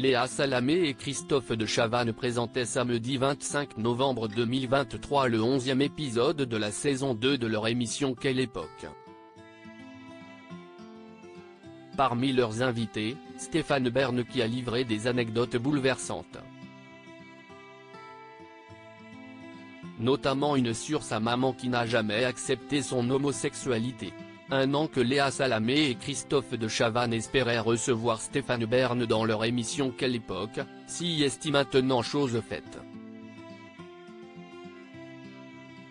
Léa Salamé et Christophe de Chavannes présentaient samedi 25 novembre 2023 le 11e épisode de la saison 2 de leur émission Quelle époque. Parmi leurs invités, Stéphane Bern qui a livré des anecdotes bouleversantes. Notamment une sur sa maman qui n'a jamais accepté son homosexualité. Un an que Léa Salamé et Christophe de Chavannes espéraient recevoir Stéphane Bern dans leur émission Quelle époque, si est maintenant chose faite.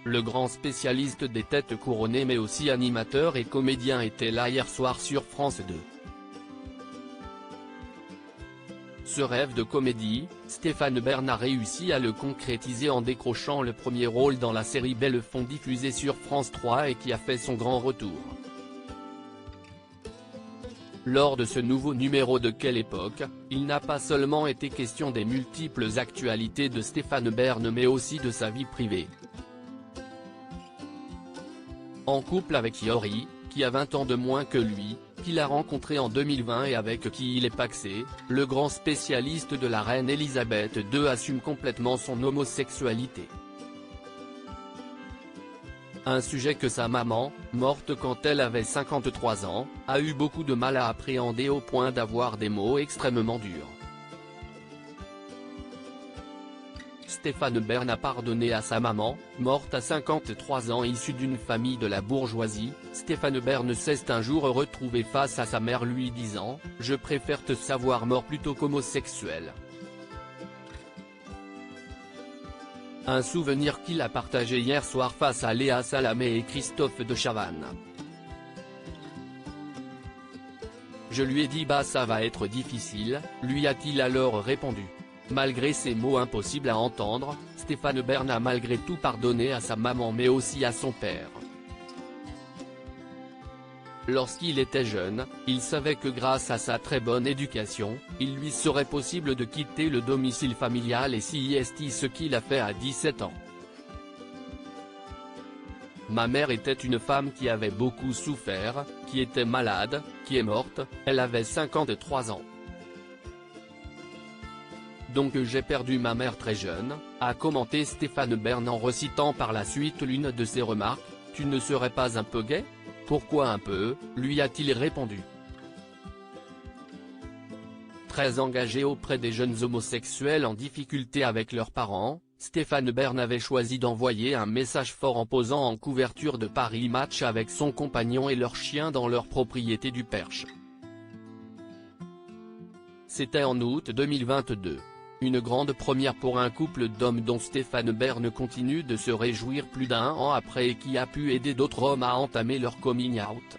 Le grand spécialiste des têtes couronnées mais aussi animateur et comédien était là hier soir sur France 2. Ce rêve de comédie, Stéphane Bern a réussi à le concrétiser en décrochant le premier rôle dans la série Bellefond diffusée sur France 3 et qui a fait son grand retour. Lors de ce nouveau numéro de Quelle époque, il n'a pas seulement été question des multiples actualités de Stéphane Bern mais aussi de sa vie privée. En couple avec Yori, qui a 20 ans de moins que lui, qu'il a rencontré en 2020 et avec qui il est pacsé, le grand spécialiste de la reine Elisabeth II assume complètement son homosexualité. Un sujet que sa maman, morte quand elle avait 53 ans, a eu beaucoup de mal à appréhender au point d'avoir des mots extrêmement durs. Stéphane Bern a pardonné à sa maman, morte à 53 ans issue d'une famille de la bourgeoisie. Stéphane Bern s'est un jour retrouvé face à sa mère lui disant « Je préfère te savoir mort plutôt qu'homosexuel ». Un souvenir qu'il a partagé hier soir face à Léa Salamé et Christophe de Chavannes. Je lui ai dit bah ça va être difficile, lui a-t-il alors répondu. Malgré ces mots impossibles à entendre, Stéphane Bern a malgré tout pardonné à sa maman mais aussi à son père. Lorsqu'il était jeune, il savait que grâce à sa très bonne éducation, il lui serait possible de quitter le domicile familial et c'est ce qu'il a fait à 17 ans. Ma mère était une femme qui avait beaucoup souffert, qui était malade, qui est morte, elle avait 53 ans. Donc j'ai perdu ma mère très jeune, a commenté Stéphane Bern en recitant par la suite l'une de ses remarques, « Tu ne serais pas un peu gay ? Pourquoi un peu ?» lui a-t-il répondu. Très engagé auprès des jeunes homosexuels en difficulté avec leurs parents, Stéphane Bern avait choisi d'envoyer un message fort en posant en couverture de Paris Match avec son compagnon et leur chien dans leur propriété du Perche. C'était en août 2022. Une grande première pour un couple d'hommes dont Stéphane Bern continue de se réjouir plus d'un an après et qui a pu aider d'autres hommes à entamer leur coming out.